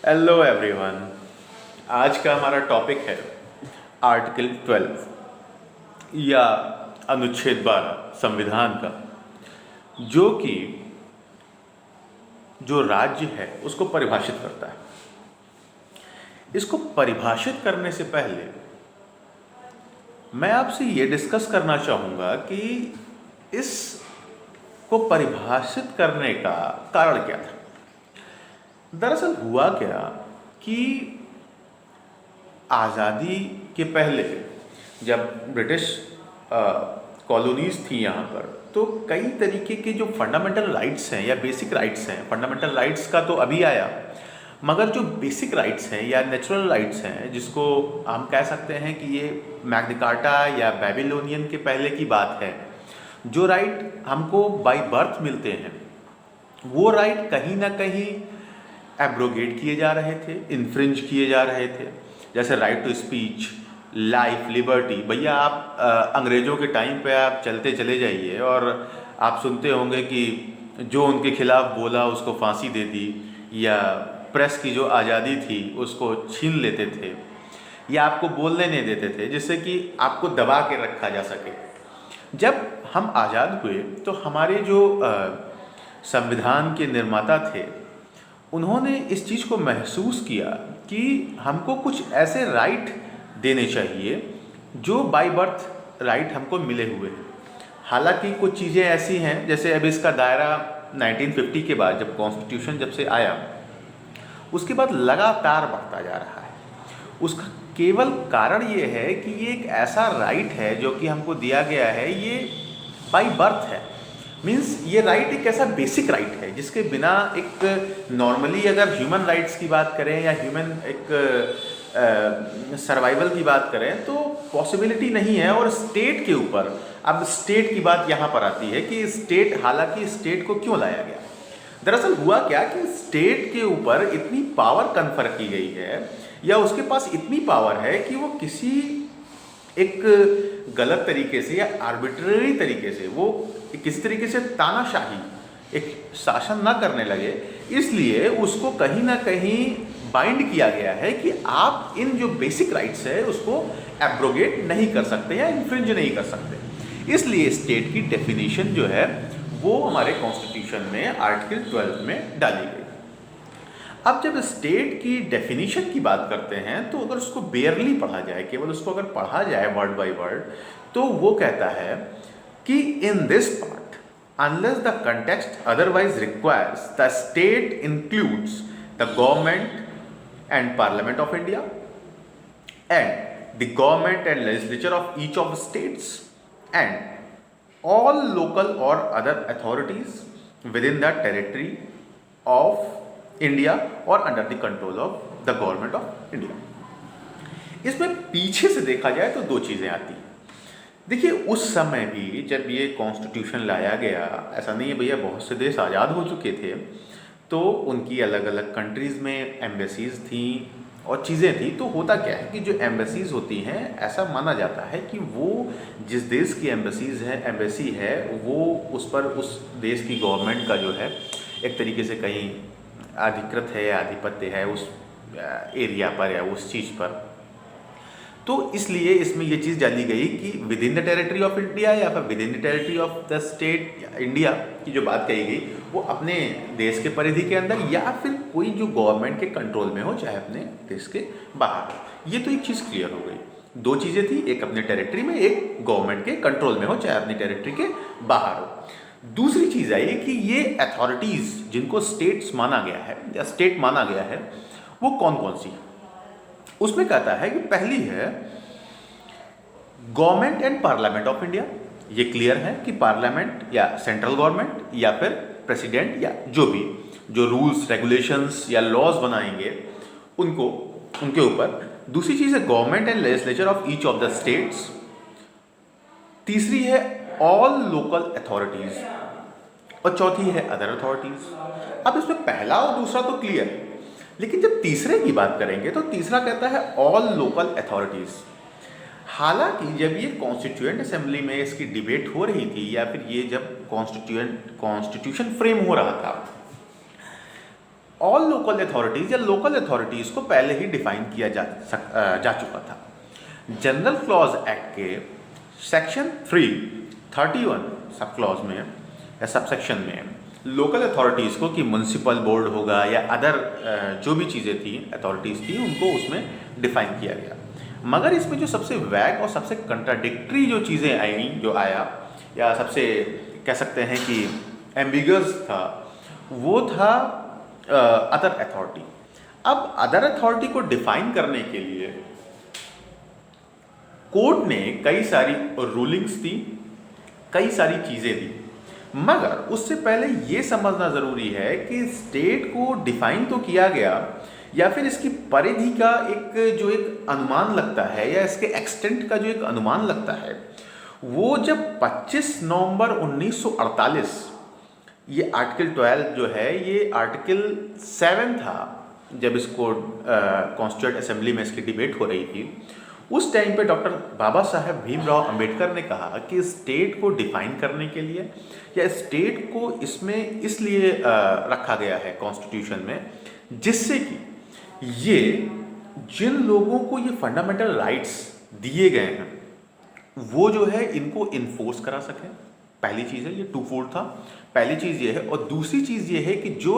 Hello everyone. आज का हमारा टॉपिक है आर्टिकल 12 या अनुच्छेद 12 संविधान का, जो कि जो राज्य है उसको परिभाषित करता है। इसको परिभाषित करने से पहले मैं आपसे ये डिस्कस करना चाहूँगा कि इसको परिभाषित करने का कारण क्या था। दरअसल हुआ क्या कि आज़ादी के पहले जब ब्रिटिश कॉलोनीज थी यहाँ पर, तो कई तरीके के जो फंडामेंटल राइट्स हैं या बेसिक राइट्स हैं, फंडामेंटल राइट्स का तो अभी आया, मगर जो बेसिक राइट्स हैं या नेचुरल राइट्स हैं, जिसको हम कह सकते हैं कि ये मैग्ना कार्टा या बेबीलोनियन के पहले की बात है, जो राइट हमको बाय बर्थ मिलते हैं, वो राइट कहीं ना कहीं एब्रोगेट किए जा रहे थे, इन्फ्रिंज किए जा रहे थे। जैसे right to speech, life, liberty. भैया आप अंग्रेज़ों के टाइम पे आप चलते चले जाइए और आप सुनते होंगे कि जो उनके खिलाफ बोला उसको फांसी दे दी, या प्रेस की जो आज़ादी थी उसको छीन लेते थे, या आपको बोलने नहीं देते थे, जिससे कि आपको दबा के रखा जा सके। जब हम आज़ाद हुए तो हमारे जो संविधान के निर्माता थे, उन्होंने इस चीज़ को महसूस किया कि हमको कुछ ऐसे राइट देने चाहिए जो बाय बर्थ राइट हमको मिले हुए हैं। हालांकि कुछ चीज़ें ऐसी हैं, जैसे अब इसका दायरा 1950 के बाद जब कॉन्स्टिट्यूशन जब से आया, उसके बाद लगातार बढ़ता जा रहा है। उसका केवल कारण ये है कि ये एक ऐसा राइट है जो कि हमको दिया गया है, ये बाय बर्थ है। मीन्स ये राइट एक ऐसा बेसिक राइट है जिसके बिना एक नॉर्मली अगर ह्यूमन राइट्स की बात करें या ह्यूमन एक सर्वाइवल की बात करें तो पॉसिबिलिटी नहीं है। और स्टेट के ऊपर, अब स्टेट की बात यहाँ पर आती है कि स्टेट, हालांकि स्टेट को क्यों लाया गया। दरअसल हुआ क्या कि स्टेट के ऊपर इतनी पावर कन्फर की गई है, या उसके पास इतनी पावर है कि वो किसी एक गलत तरीके से या आर्बिट्रेरी तरीके से, वो किसी तरीके से तानाशाही एक शासन ना करने लगे, इसलिए उसको कहीं ना कहीं बाइंड किया गया है कि आप इन जो बेसिक राइट्स है उसको एब्रोगेट नहीं कर सकते या इन्फ्रिंज नहीं कर सकते। इसलिए स्टेट की डेफिनेशन जो है वो हमारे कॉन्स्टिट्यूशन में आर्टिकल 12 में डाली गई। अब जब स्टेट की डेफिनेशन की बात करते हैं तो अगर उसको बेयरली पढ़ा जाए, केवल उसको अगर पढ़ा जाए वर्ड बाय वर्ड, तो वो कहता है कि in this part unless the context otherwise requires the state includes the government and parliament of India and the government and legislature of each of states and all local और other authorities within the territory of India और under the control of the government of India. इसमें पीछे से देखा जाए तो दो चीज़ें आती हैं। देखिए, उस समय भी जब ये कॉन्स्टिट्यूशन लाया गया, ऐसा नहीं है भैया, बहुत से देश आज़ाद हो चुके थे, तो उनकी अलग अलग कंट्रीज़ में एम्बेसीज़ थी और चीज़ें थी। तो होता क्या है कि जो एम्बेसीज़ होती हैं, ऐसा माना जाता है कि वो जिस देश की एम्बेसी है वो उस पर उस देश की गवर्नमेंट का जो है एक तरीके से कहीं अधिकृत है या आधिपत्य है उस एरिया पर या उस चीज़ पर। तो इसलिए इसमें ये चीज़ डाली गई कि with in the territory of India या फिर with in the territory of the state India की जो बात कही गई, वो अपने देश के परिधि के अंदर या फिर कोई जो गवर्नमेंट के कंट्रोल में हो, चाहे अपने देश के बाहर हो। ये तो एक चीज़ क्लियर हो गई। दो चीज़ें थी, एक अपने टेरिटरी में, एक गवर्नमेंट के कंट्रोल में हो, चाहे अपनी टेरिटरी के बाहर हो। दूसरी चीज़ आई कि ये अथॉरिटीज़ जिनको स्टेट्स माना गया है या स्टेट माना गया है, वो कौन कौन सी है। उसमें कहता है कि पहली है government and parliament of India. ये क्लियर है कि पार्लियामेंट या सेंट्रल गवर्नमेंट या फिर प्रेसिडेंट या जो भी जो रूल्स रेगुलेशंस या लॉज बनाएंगे उनको, उनके ऊपर। दूसरी चीज़ है government and legislature of each of the states. तीसरी है ऑल लोकल अथॉरिटीज और चौथी है अदर अथॉरिटीज। अब इसमें पहला और दूसरा तो क्लियर है, लेकिन जब तीसरे की बात करेंगे तो तीसरा कहता है ऑल लोकल अथॉरिटीज़। हालांकि जब ये कॉन्स्टिट्यूएंट असेंबली में इसकी डिबेट हो रही थी या फिर ये जब कॉन्स्टिट्यूशन फ्रेम हो रहा था, ऑल लोकल अथॉरिटीज या लोकल अथॉरिटीज को पहले ही डिफाइन किया जा चुका था। जनरल क्लॉज एक्ट के सेक्शन 331 सब क्लॉज में या सब सेक्शन में लोकल अथॉरिटीज़ को कि म्यूनसिपल बोर्ड होगा या अदर जो भी चीज़ें थी अथॉरिटीज़ थी उनको उसमें डिफाइन किया गया। मगर इसमें जो सबसे वैग और सबसे कंट्राडिक्टरी जो चीज़ें आई जो आया या सबसे कह सकते हैं कि एम्बिगस था वो था अदर अथॉरिटी। अब अदर अथॉरिटी को डिफाइन करने के लिए कोर्ट ने कई सारी रूलिंग्स दी, कई सारी चीज़ें दी, मगर उससे पहले ये समझना ज़रूरी है कि स्टेट को डिफाइन तो किया गया या फिर इसकी परिधि का एक अनुमान लगता है या इसके एक्सटेंट का जो एक अनुमान लगता है वो जब 25 नवंबर 1948 ये आर्टिकल 12 जो है ये आर्टिकल 7 था जब इसको कॉन्स्टिट्यूएंट असेंबली में इसकी डिबेट हो रही थी। उस टाइम पे डॉक्टर बाबा साहेब भीमराव अंबेडकर ने कहा कि स्टेट को डिफाइन करने के लिए या स्टेट को इसमें इसलिए रखा गया है कॉन्स्टिट्यूशन में जिससे कि ये जिन लोगों को ये फंडामेंटल राइट्स दिए गए हैं वो जो है इनको इन्फोर्स करा सकें। पहली चीज़ है ये टू फोल्ड था। पहली चीज़ ये है और दूसरी चीज़ ये है कि जो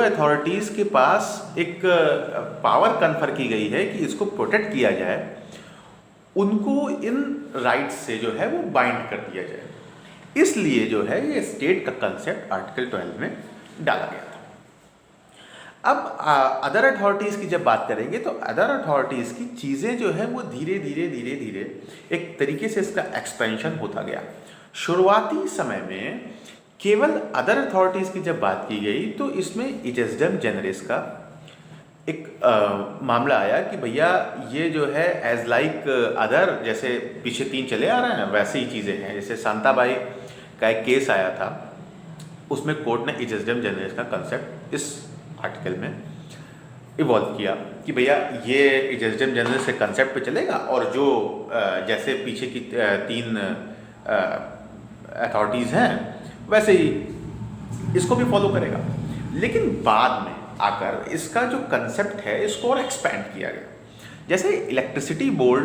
अथॉरिटीज़ के पास एक पावर कन्फर की गई है कि इसको प्रोटेक्ट किया जाए उनको इन राइट्स से जो है वो बाइंड कर दिया जाए। इसलिए जो है ये स्टेट का कंसेप्ट आर्टिकल 12 में डाला गया था। अब अदर अथॉरिटीज़ की जब बात करेंगे तो अदर अथॉरिटीज़ की चीज़ें जो है वो धीरे धीरे एक तरीके से इसका एक्सपेंशन होता गया। शुरुआती समय में केवल अदर अथॉरिटीज़ की जब बात की गई तो इसमें इजेसडम जेनरिस का एक मामला आया कि भैया ये जो है एज लाइक अदर जैसे पीछे 3 चले आ रहे हैं ना वैसे ही चीज़ें हैं। जैसे शांताबाई का एक केस आया था उसमें कोर्ट ने इजेसडम जेनरिस का कंसेप्ट इस आर्टिकल में इवॉल्व किया कि भैया ये इजेसडम जेनरिस से कंसेप्ट पे चलेगा और जो जैसे पीछे की 3 अथॉरिटीज़ हैं वैसे ही इसको भी फॉलो करेगा। लेकिन बाद में आकर इसका जो कंसेप्ट है इसको और एक्सपैंड किया गया। जैसे electricity board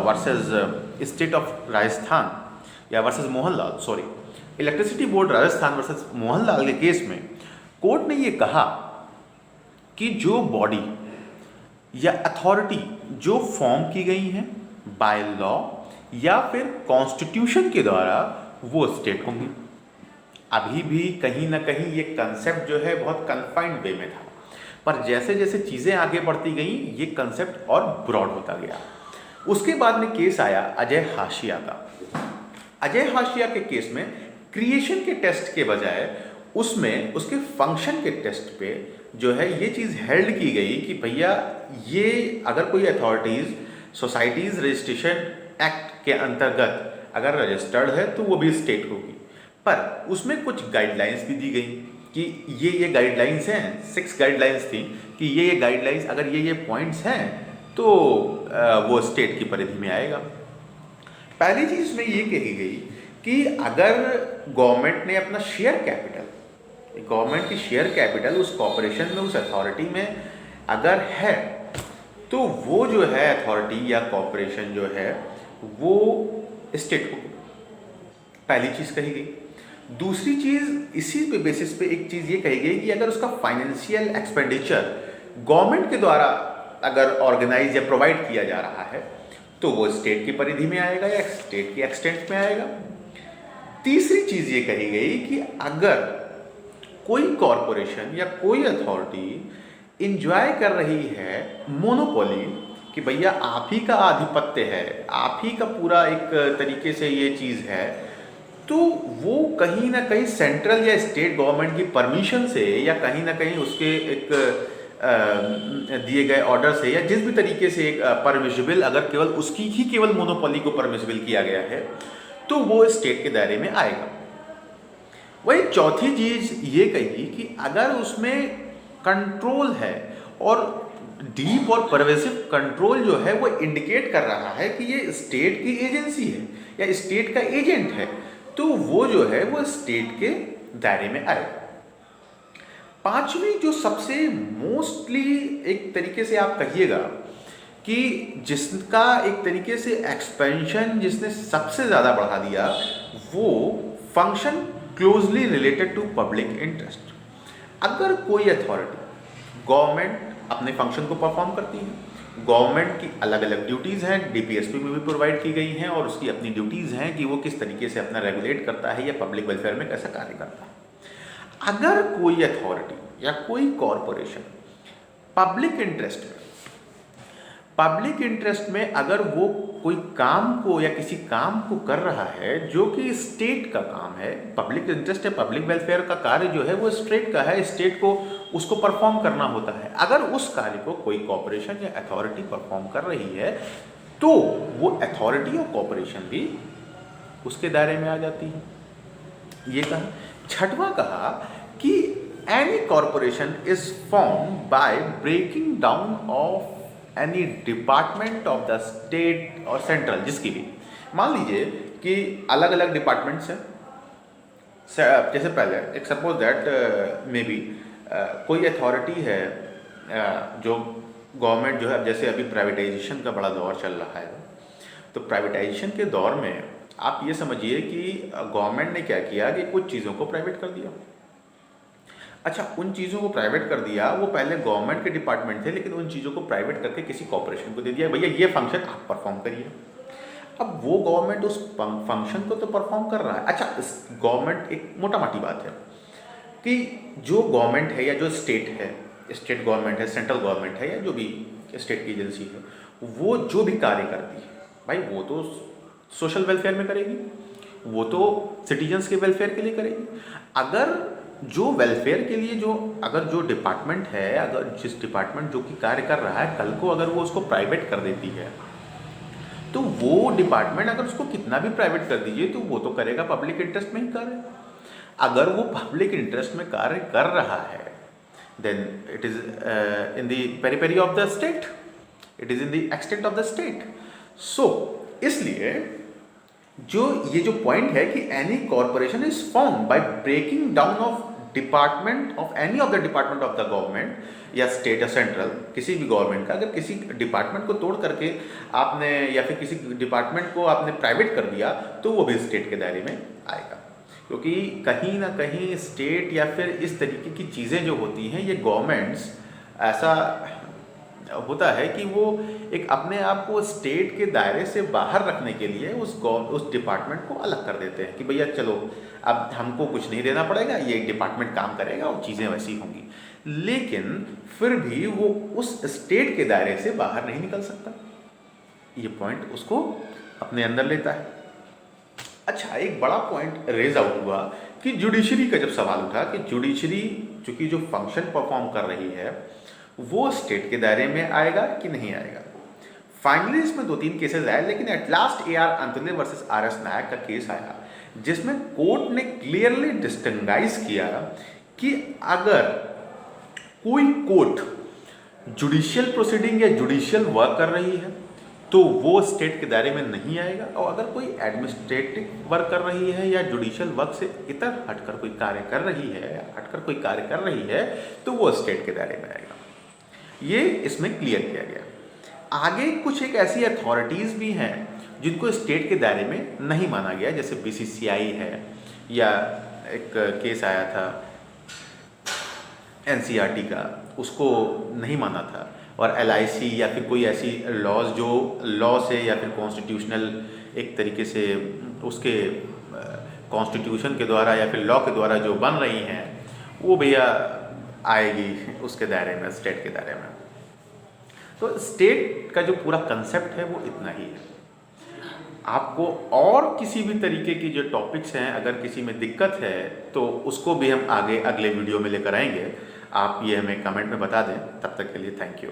versus state of Rajasthan या versus Mohanlal electricity board Rajasthan versus Mohanlal के केस में कोर्ट ने ये कहा कि जो बॉडी या अथॉरिटी जो फॉर्म की गई हैं बाय लॉ या फिर कॉन्स्टिट्यूशन के द्वारा वो स्टेट होंगी। अभी भी कहीं ना कहीं ये कंसेप्ट जो है बहुत कन्फाइंड वे में था, पर जैसे जैसे चीज़ें आगे बढ़ती गई ये कंसेप्ट और ब्रॉड होता गया। उसके बाद में केस आया अजय हाशिया का। अजय हाशिया के केस में क्रिएशन के टेस्ट के बजाय उसमें उसके फंक्शन के टेस्ट पे जो है ये चीज़ हेल्ड की गई कि भैया ये अगर कोई अथॉरिटीज़ सोसाइटीज़ रजिस्ट्रेशन एक्ट के अंतर्गत अगर रजिस्टर्ड है तो वो भी स्टेट होगी। पर उसमें कुछ गाइडलाइंस भी दी गई कि ये गाइडलाइंस हैं, 6 गाइडलाइंस थी कि ये गाइडलाइंस अगर ये पॉइंट्स हैं तो वो स्टेट की परिधि में आएगा। पहली चीज़ में ये कही गई कि अगर गवर्नमेंट ने अपना गवर्नमेंट की शेयर कैपिटल उस कॉरपोरेशन में उस अथॉरिटी में अगर है तो वो जो है अथॉरिटी या कॉरपोरेशन जो है वो स्टेट होगी। पहली चीज़ कही गई। दूसरी चीज़ इसी पे बेसिस पे एक चीज़ ये कही गई कि अगर उसका फाइनेंशियल एक्सपेंडिचर गवर्नमेंट के द्वारा अगर ऑर्गेनाइज या प्रोवाइड किया जा रहा है तो वो स्टेट की परिधि में आएगा या स्टेट की एक्सटेंट में आएगा। तीसरी चीज़ ये कही गई कि अगर कोई कॉरपोरेशन या कोई अथॉरिटी इंजॉय कर रही है मोनोपोली कि भैया आप ही का आधिपत्य है, आप ही का पूरा एक तरीके से ये चीज़ है, तो वो कहीं ना कहीं सेंट्रल या स्टेट गवर्नमेंट की परमिशन से या कहीं ना कहीं उसके एक दिए गए ऑर्डर से या जिस भी तरीके से एक परमिसिबल अगर केवल उसकी ही केवल मोनोपोली को परमिसिबल किया गया है तो वो स्टेट के दायरे में आएगा। वही चौथी चीज़ ये कही कि अगर उसमें कंट्रोल है और डीप और परवेसिव कंट्रोल जो है वो इंडिकेट कर रहा है कि ये स्टेट की एजेंसी है या स्टेट का एजेंट है तो वो जो है वो स्टेट के दायरे में आएगा। पांचवी जो सबसे मोस्टली एक तरीके से आप कहिएगा कि जिसका एक तरीके से एक्सपेंशन जिसने सबसे ज़्यादा बढ़ा दिया, वो function closely related to public interest. अगर कोई अथॉरिटी, गवर्नमेंट अपने फंक्शन को परफॉर्म करती है, गवर्नमेंट की अलग अलग ड्यूटीज़ हैं, डीपीएसपी में भी प्रोवाइड की गई हैं, और उसकी अपनी ड्यूटीज़ हैं कि वो किस तरीके से अपना रेगुलेट करता है या पब्लिक वेलफेयर में कैसा कार्य करता है। अगर कोई अथॉरिटी या कोई कॉरपोरेशन पब्लिक इंटरेस्ट में अगर वो कोई काम को या किसी काम को कर रहा है जो कि स्टेट का काम है, पब्लिक इंटरेस्ट है, पब्लिक वेलफेयर का कार्य जो है वो स्टेट का है, स्टेट को उसको परफॉर्म करना होता है, अगर उस कार्य को कोई कॉरपोरेशन या अथॉरिटी परफॉर्म कर रही है तो वो अथॉरिटी और कॉरपोरेशन भी उसके दायरे में आ जाती है। ये कहा। छठवां कहा कि any corporation is form by breaking down of any department of the state और सेंट्रल, जिसकी भी, मान लीजिए कि अलग अलग डिपार्टमेंट्स हैं, जैसे पहले एक सपोज दैट मे बी कोई अथॉरिटी है जो गवर्नमेंट जो है, जैसे अभी प्राइवेटाइजेशन का बड़ा दौर चल रहा है, तो प्राइवेटाइजेशन के दौर में आप ये समझिए कि गवर्नमेंट ने क्या किया कि कुछ चीज़ों को प्राइवेट कर दिया। अच्छा, उन चीज़ों को प्राइवेट कर दिया, वो पहले गवर्नमेंट के डिपार्टमेंट थे, लेकिन उन चीज़ों को प्राइवेट करके किसी कॉरपोरेशन को दे दिया, भैया ये फंक्शन आप परफॉर्म करिए। अब वो गवर्नमेंट उस फंक्शन को तो परफॉर्म कर रहा है। अच्छा, गवर्नमेंट, एक मोटा मोटी बात है कि जो गवर्नमेंट है या जो स्टेट है, स्टेट गवर्नमेंट है, सेंट्रल गवर्नमेंट है, या जो भी स्टेट की एजेंसी है, वो जो भी कार्य करती है भाई वो तो सोशल वेलफेयर में करेगी, वो तो सिटीजन्स के वेलफेयर के लिए करेगी। अगर जो वेलफेयर के लिए अगर जो डिपार्टमेंट है, अगर जिस डिपार्टमेंट जो कि कार्य कर रहा है, कल को अगर वो उसको प्राइवेट कर देती है, तो वो डिपार्टमेंट अगर उसको कितना भी प्राइवेट कर दीजिए तो वो तो करेगा पब्लिक इंटरेस्ट में ही कार्य। अगर वो पब्लिक इंटरेस्ट में कार्य कर रहा है, then it is in the periphery of the state, it is in the extent of the state. So इसलिए ये जो पॉइंट है कि any corporation is form by breaking down of department of any of the department of the government या state या central, किसी भी government का, अगर किसी डिपार्टमेंट को तोड़ करके आपने या फिर किसी डिपार्टमेंट को आपने प्राइवेट कर दिया तो वो भी स्टेट के दायरे में आएगा। क्योंकि कहीं ना कहीं स्टेट या फिर इस तरीके की चीज़ें जो होती हैं, ये गवर्नमेंट्स ऐसा होता है कि वो एक अपने आप को स्टेट के दायरे से बाहर रखने के लिए उस डिपार्टमेंट को अलग कर देते हैं कि भैया चलो अब हमको कुछ नहीं देना पड़ेगा, ये एक डिपार्टमेंट काम करेगा और चीज़ें वैसी होंगी, लेकिन फिर भी वो उस स्टेट के दायरे से बाहर नहीं निकल सकता। ये पॉइंट उसको अपने अंदर लेता है। अच्छा, एक बड़ा पॉइंट रेज आउट हुआ कि जुडिशरी का जब सवाल उठा कि जुडिशरी चूंकि जो फंक्शन परफॉर्म कर रही है वो स्टेट के दायरे में आएगा कि नहीं आएगा। फाइनली इसमें 2-3 केसेस आए, लेकिन at last AR Antule versus RS नायक का केस आया जिसमें कोर्ट ने क्लियरली डिस्टिंग्वाइज किया कि अगर कोई कोर्ट जुडिशियल प्रोसीडिंग या जुडिशियल वर्क कर रही है तो वो स्टेट के दायरे में नहीं आएगा, और अगर कोई एडमिनिस्ट्रेटिव वर्क कर रही है या जुडिशियल वर्क से इतर हटकर कोई कार्य कर रही है तो वो स्टेट के दायरे में आएगा। ये इसमें क्लियर किया गया। आगे कुछ एक ऐसी अथॉरिटीज़ भी हैं जिनको स्टेट के दायरे में नहीं माना गया, जैसे BCCI है, या एक केस आया था NCERT का, उसको नहीं माना था, और LIC या फिर कोई ऐसी लॉज जो लॉ से या फिर कॉन्स्टिट्यूशनल एक तरीके से उसके कॉन्स्टिट्यूशन के द्वारा या फिर लॉ के द्वारा जो बन रही हैं वो भैया आएगी उसके दायरे में, स्टेट के दायरे में। तो स्टेट का जो पूरा कंसेप्ट है वो इतना ही है। आपको और किसी भी तरीके की जो टॉपिक्स हैं, अगर किसी में दिक्कत है तो उसको भी हम आगे अगले वीडियो में लेकर आएंगे। आप ये हमें कमेंट में बता दें। तब तक के लिए थैंक यू।